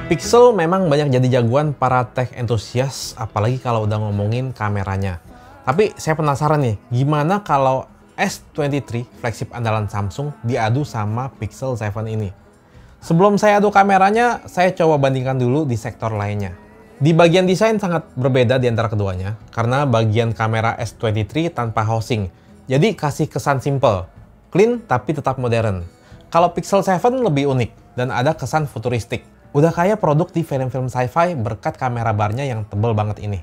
Pixel memang banyak jadi jagoan para tech enthusiast, apalagi kalau udah ngomongin kameranya. Tapi saya penasaran nih, gimana kalau S23 flagship andalan Samsung diadu sama Pixel 7 ini? Sebelum saya adu kameranya, saya coba bandingkan dulu di sektor lainnya. Di bagian desain sangat berbeda di antara keduanya, karena bagian kamera S23 tanpa housing, jadi kasih kesan simple, clean tapi tetap modern. Kalau Pixel 7 lebih unik, dan ada kesan futuristik. Udah kayak produk di film-film sci-fi berkat kamera barnya yang tebel banget ini.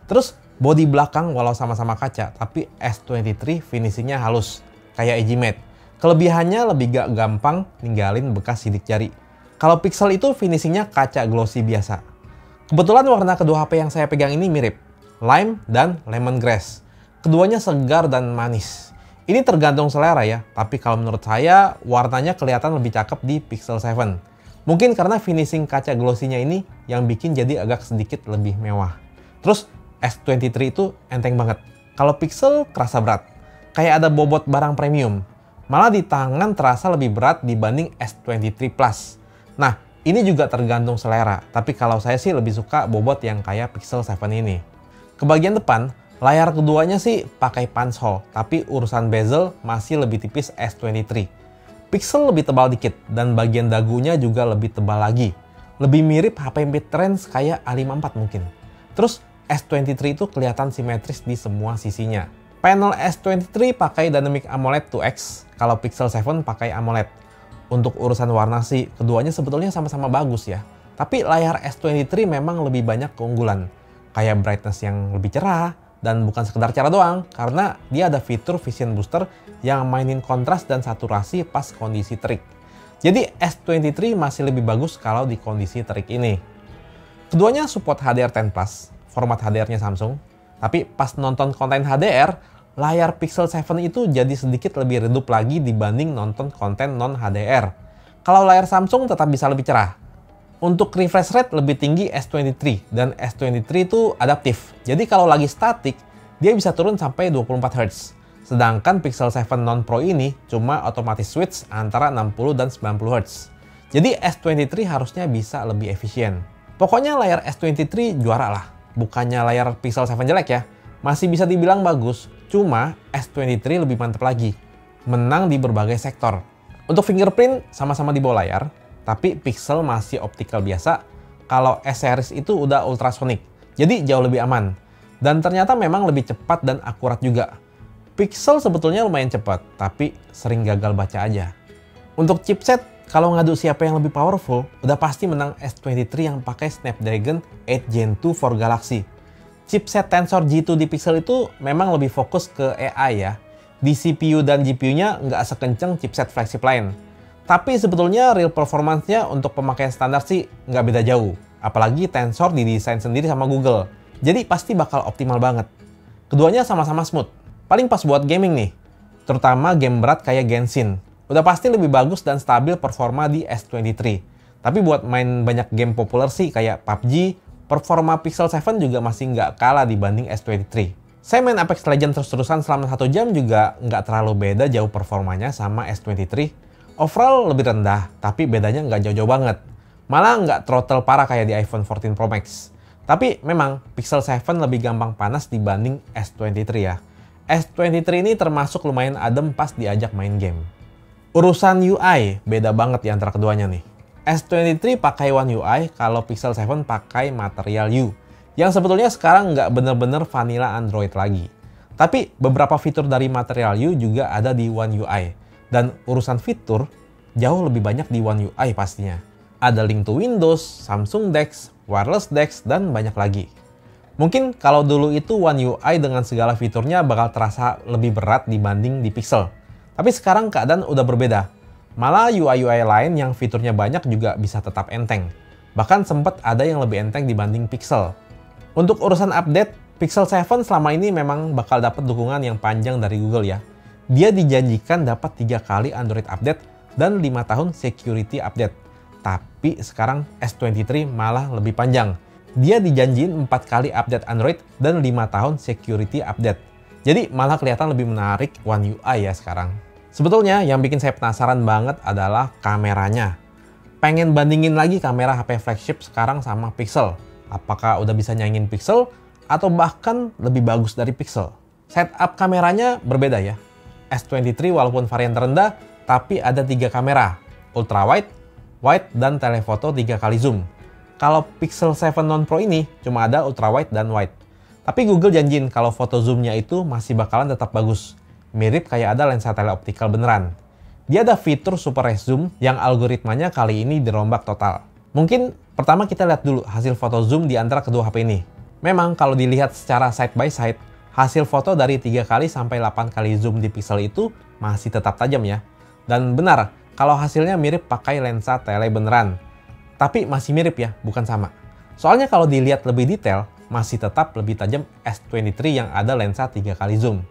Terus, bodi belakang walau sama-sama kaca, tapi S23 finishingnya halus, kayak Edge. Kelebihannya lebih gak gampang ninggalin bekas sidik jari. Kalau Pixel itu finishingnya kaca glossy biasa. Kebetulan warna kedua HP yang saya pegang ini mirip, lime dan lemongrass. Keduanya segar dan manis. Ini tergantung selera ya, tapi kalau menurut saya warnanya kelihatan lebih cakep di Pixel 7. Mungkin karena finishing kaca glossy-nya ini yang bikin jadi agak sedikit lebih mewah. Terus S23 itu enteng banget. Kalau Pixel kerasa berat, kayak ada bobot barang premium. Malah di tangan terasa lebih berat dibanding S23 Plus. Nah, ini juga tergantung selera, tapi kalau saya sih lebih suka bobot yang kayak Pixel 7 ini. Ke bagian depan, layar keduanya sih pakai punch hole, tapi urusan bezel masih lebih tipis S23. Pixel lebih tebal dikit, dan bagian dagunya juga lebih tebal lagi. Lebih mirip HP mid-range kayak A54 mungkin. Terus S23 itu kelihatan simetris di semua sisinya. Panel S23 pakai Dynamic AMOLED 2X, kalau Pixel 7 pakai AMOLED. Untuk urusan warna sih, keduanya sebetulnya sama-sama bagus ya. Tapi layar S23 memang lebih banyak keunggulan. Kayak brightness yang lebih cerah, dan bukan sekedar cerah doang, karena dia ada fitur Vision Booster yang mainin kontras dan saturasi pas kondisi terik. Jadi S23 masih lebih bagus kalau di kondisi terik ini. Keduanya support HDR10+, format HDR-nya Samsung. Tapi pas nonton konten HDR, layar Pixel 7 itu jadi sedikit lebih redup lagi dibanding nonton konten non-HDR. Kalau layar Samsung tetap bisa lebih cerah. Untuk refresh rate lebih tinggi S23, dan S23 itu adaptif. Jadi kalau lagi statik, dia bisa turun sampai 24 Hz. Sedangkan Pixel 7 non-Pro ini cuma otomatis switch antara 60 dan 90 Hz. Jadi S23 harusnya bisa lebih efisien. Pokoknya layar S23 juara lah. Bukannya layar Pixel 7 jelek ya. Masih bisa dibilang bagus, cuma S23 lebih mantep lagi. Menang di berbagai sektor. Untuk fingerprint sama-sama di bawah layar, tapi Pixel masih optical biasa. Kalau S-series itu udah ultrasonic, jadi jauh lebih aman. Dan ternyata memang lebih cepat dan akurat juga. Pixel sebetulnya lumayan cepat, tapi sering gagal baca aja. Untuk chipset, kalau ngadu siapa yang lebih powerful, udah pasti menang S23 yang pakai Snapdragon 8 Gen 2 for Galaxy. Chipset Tensor G2 di Pixel itu memang lebih fokus ke AI ya. Di CPU dan GPU-nya nggak sekenceng chipset flagship lain. Tapi sebetulnya real performance-nya untuk pemakaian standar sih nggak beda jauh. Apalagi Tensor didesain sendiri sama Google. Jadi pasti bakal optimal banget. Keduanya sama-sama smooth. Paling pas buat gaming nih. Terutama game berat kayak Genshin. Udah pasti lebih bagus dan stabil performa di S23. Tapi buat main banyak game populer sih kayak PUBG, performa Pixel 7 juga masih nggak kalah dibanding S23. Saya main Apex Legends terus-terusan selama 1 jam juga nggak terlalu beda jauh performanya sama S23. Overall lebih rendah, tapi bedanya nggak jauh-jauh banget. Malah nggak throttle parah kayak di iPhone 14 Pro Max. Tapi memang Pixel 7 lebih gampang panas dibanding S23 ya. S23 ini termasuk lumayan adem pas diajak main game. Urusan UI beda banget di antara keduanya nih. S23 pakai One UI, kalau Pixel 7 pakai Material U. Yang sebetulnya sekarang nggak bener-bener vanilla Android lagi. Tapi beberapa fitur dari Material U juga ada di One UI. Dan urusan fitur, jauh lebih banyak di One UI pastinya. Ada link to Windows, Samsung DeX, Wireless DeX, dan banyak lagi. Mungkin kalau dulu itu One UI dengan segala fiturnya bakal terasa lebih berat dibanding di Pixel. Tapi sekarang keadaan udah berbeda. Malah UI-UI lain yang fiturnya banyak juga bisa tetap enteng. Bahkan sempat ada yang lebih enteng dibanding Pixel. Untuk urusan update, Pixel 7 selama ini memang bakal dapat dukungan yang panjang dari Google ya. Dia dijanjikan dapat 3 kali Android update dan 5 tahun security update. Tapi sekarang S23 malah lebih panjang. Dia dijanjiin 4 kali update Android dan 5 tahun security update. Jadi malah kelihatan lebih menarik One UI ya sekarang. Sebetulnya yang bikin saya penasaran banget adalah kameranya. pengen bandingin lagi kamera HP flagship sekarang sama Pixel. Apakah udah bisa nyaingin Pixel atau bahkan lebih bagus dari Pixel? Setup kameranya berbeda ya. S23 walaupun varian terendah, tapi ada 3 kamera, ultrawide, wide, dan telephoto 3 kali zoom. Kalau Pixel 7 Non Pro ini cuma ada ultrawide dan wide. Tapi Google janjiin kalau foto zoomnya itu masih bakalan tetap bagus. Mirip kayak ada lensa teleoptikal beneran. Dia ada fitur super res zoom yang algoritmanya kali ini dirombak total. Mungkin pertama kita lihat dulu hasil foto zoom di antara kedua HP ini. Memang kalau dilihat secara side by side, hasil foto dari 3 kali sampai 8 kali zoom di Pixel itu masih tetap tajam ya. Dan benar, kalau hasilnya mirip pakai lensa tele beneran. Tapi masih mirip ya, bukan sama. Soalnya kalau dilihat lebih detail, masih tetap lebih tajam S23 yang ada lensa 3 kali zoom.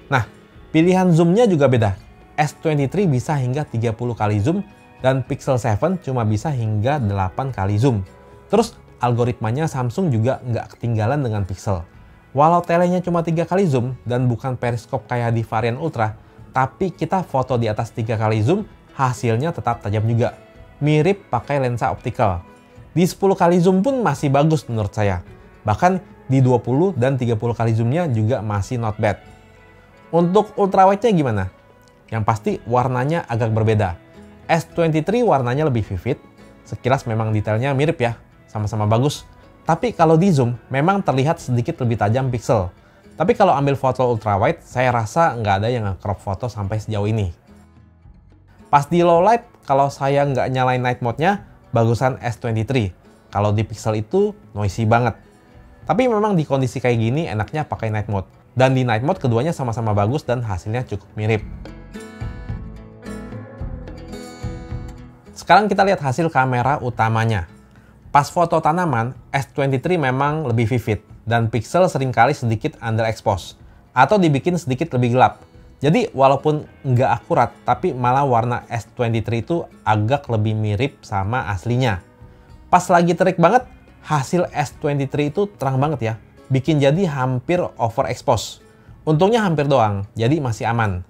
Nah, pilihan zoomnya juga beda. S23 bisa hingga 30 kali zoom dan Pixel 7 cuma bisa hingga 8 kali zoom. Terus algoritmanya Samsung juga nggak ketinggalan dengan Pixel. Walau telenya cuma 3 kali zoom dan bukan periskop kayak di varian Ultra, tapi kita foto di atas 3 kali zoom, hasilnya tetap tajam juga. Mirip pakai lensa optikal. Di 10 kali zoom pun masih bagus menurut saya. Bahkan di 20 dan 30 kali zoomnya juga masih not bad. Untuk ultrawide-nya gimana? Yang pasti warnanya agak berbeda. S23 warnanya lebih vivid, sekilas memang detailnya mirip ya, sama-sama bagus. Tapi kalau di zoom, memang terlihat sedikit lebih tajam Pixel. Tapi kalau ambil foto ultrawide, saya rasa nggak ada yang nge-crop foto sampai sejauh ini. Pas di low light, kalau saya nggak nyalain night mode-nya, bagusan S23. Kalau di Pixel itu noisy banget. Tapi memang di kondisi kayak gini enaknya pakai night mode. Dan di night mode keduanya sama-sama bagus dan hasilnya cukup mirip. Sekarang kita lihat hasil kamera utamanya. Pas foto tanaman, S23 memang lebih vivid dan Pixel seringkali sedikit underexpose atau dibikin sedikit lebih gelap. Jadi walaupun nggak akurat, tapi malah warna S23 itu agak lebih mirip sama aslinya. Pas lagi terik banget, hasil S23 itu terang banget ya. Bikin jadi hampir overexpose. Untungnya hampir doang, jadi masih aman.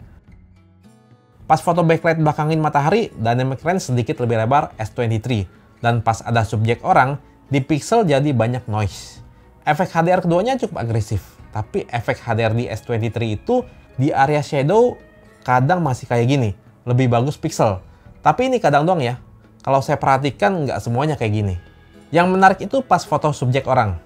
Pas foto backlight belakangin matahari, dynamic range sedikit lebih lebar S23. Dan pas ada subjek orang, di Pixel jadi banyak noise. Efek HDR keduanya cukup agresif. Tapi efek HDR di S23 itu di area shadow kadang masih kayak gini. Lebih bagus Pixel. Tapi ini kadang doang ya. Kalau saya perhatikan nggak semuanya kayak gini. Yang menarik itu pas foto subjek orang.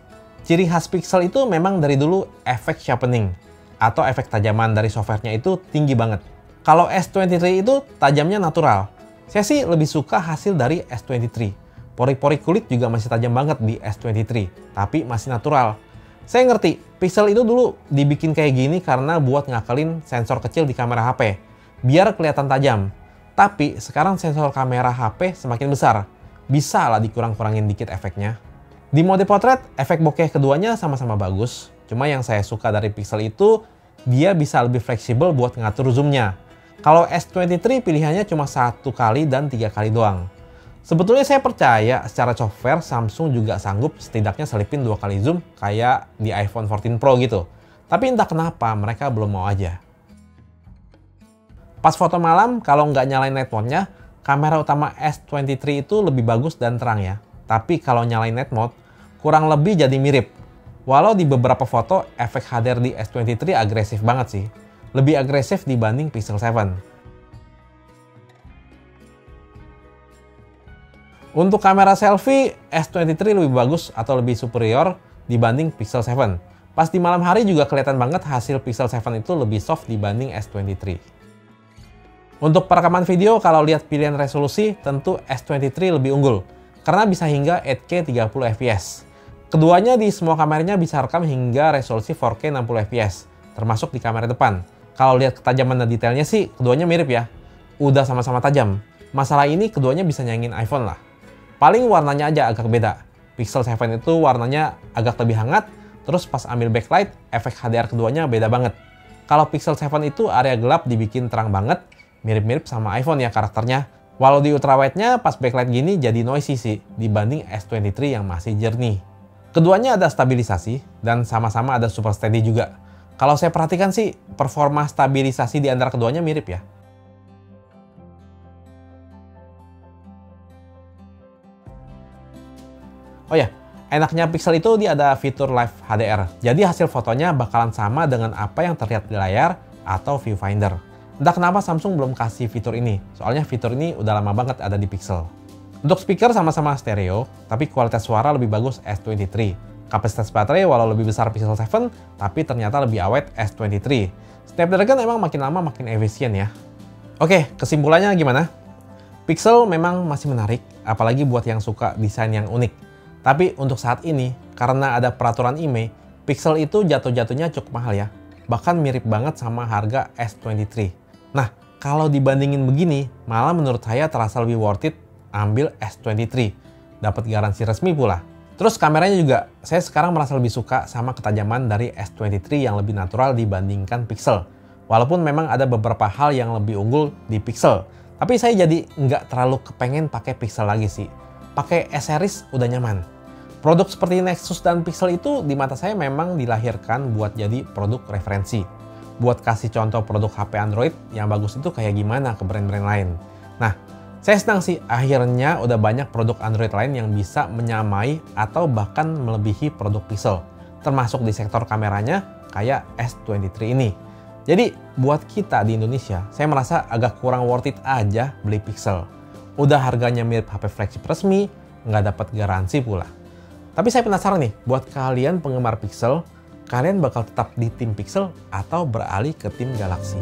Ciri khas Pixel itu memang dari dulu efek sharpening. Atau efek tajaman dari softwarenya itu tinggi banget. Kalau S23 itu tajamnya natural. Saya sih lebih suka hasil dari S23. Pori-pori kulit juga masih tajam banget di S23, tapi masih natural. Saya ngerti, Pixel itu dulu dibikin kayak gini karena buat ngakalin sensor kecil di kamera HP, biar kelihatan tajam. Tapi sekarang sensor kamera HP semakin besar, bisa lah dikurang-kurangin dikit efeknya. Di mode potret, efek bokeh keduanya sama-sama bagus. Cuma yang saya suka dari Pixel itu, dia bisa lebih fleksibel buat ngatur zoomnya. Kalau S23 pilihannya cuma 1 kali dan 3 kali doang. Sebetulnya saya percaya secara software Samsung juga sanggup setidaknya selipin 2 kali zoom kayak di iPhone 14 Pro gitu. Tapi entah kenapa mereka belum mau aja. Pas foto malam, kalau nggak nyalain night mode-nya, kamera utama S23 itu lebih bagus dan terang ya. Tapi kalau nyalain night mode, kurang lebih jadi mirip. Walau di beberapa foto, efek HDR di S23 agresif banget sih. Lebih agresif dibanding Pixel 7. Untuk kamera selfie, S23 lebih bagus atau lebih superior dibanding Pixel 7. Pas di malam hari juga kelihatan banget hasil Pixel 7 itu lebih soft dibanding S23. Untuk perekaman video, kalau lihat pilihan resolusi, tentu S23 lebih unggul. Karena bisa hingga 8K 30 fps. Keduanya di semua kameranya bisa rekam hingga resolusi 4K 60 fps, termasuk di kamera depan. Kalau lihat ketajaman dan detailnya sih, keduanya mirip ya. Udah sama-sama tajam. Masalah ini keduanya bisa nyaingin iPhone lah. Paling warnanya aja agak beda. Pixel 7 itu warnanya agak lebih hangat, terus pas ambil backlight, efek HDR keduanya beda banget. Kalau Pixel 7 itu area gelap dibikin terang banget, mirip-mirip sama iPhone ya karakternya. Walau di ultrawide-nya pas backlight gini jadi noisy sih, dibanding S23 yang masih jernih. Keduanya ada stabilisasi, dan sama-sama ada super steady juga. Kalau saya perhatikan sih, performa stabilisasi di antara keduanya mirip ya. Oh ya, enaknya Pixel itu dia ada fitur Live HDR. Jadi hasil fotonya bakalan sama dengan apa yang terlihat di layar atau viewfinder. Entah kenapa Samsung belum kasih fitur ini, soalnya fitur ini udah lama banget ada di Pixel. Untuk speaker sama-sama stereo, tapi kualitas suara lebih bagus S23. Kapasitas baterai walau lebih besar Pixel 7, tapi ternyata lebih awet S23. Snapdragon emang makin lama makin efisien ya. Oke, kesimpulannya gimana? Pixel memang masih menarik, apalagi buat yang suka desain yang unik. Tapi untuk saat ini, karena ada peraturan IMEI, Pixel itu jatuh-jatuhnya cukup mahal ya. Bahkan mirip banget sama harga S23. Nah, kalau dibandingin begini, malah menurut saya terasa lebih worth it ambil S23. Dapat garansi resmi pula. Terus kameranya juga, saya sekarang merasa lebih suka sama ketajaman dari S23 yang lebih natural dibandingkan Pixel. Walaupun memang ada beberapa hal yang lebih unggul di Pixel. Tapi saya jadi nggak terlalu kepengen pakai Pixel lagi sih. Pakai S-Series udah nyaman. Produk seperti Nexus dan Pixel itu di mata saya memang dilahirkan buat jadi produk referensi. Buat kasih contoh produk HP Android yang bagus itu kayak gimana ke brand-brand lain. Nah, saya senang sih akhirnya udah banyak produk Android lain yang bisa menyamai atau bahkan melebihi produk Pixel. Termasuk di sektor kameranya kayak S23 ini. Jadi buat kita di Indonesia, saya merasa agak kurang worth it aja beli Pixel. Udah harganya mirip HP flagship resmi, nggak dapat garansi pula. Tapi saya penasaran nih, buat kalian penggemar Pixel, kalian bakal tetap di tim Pixel atau beralih ke tim Galaxy?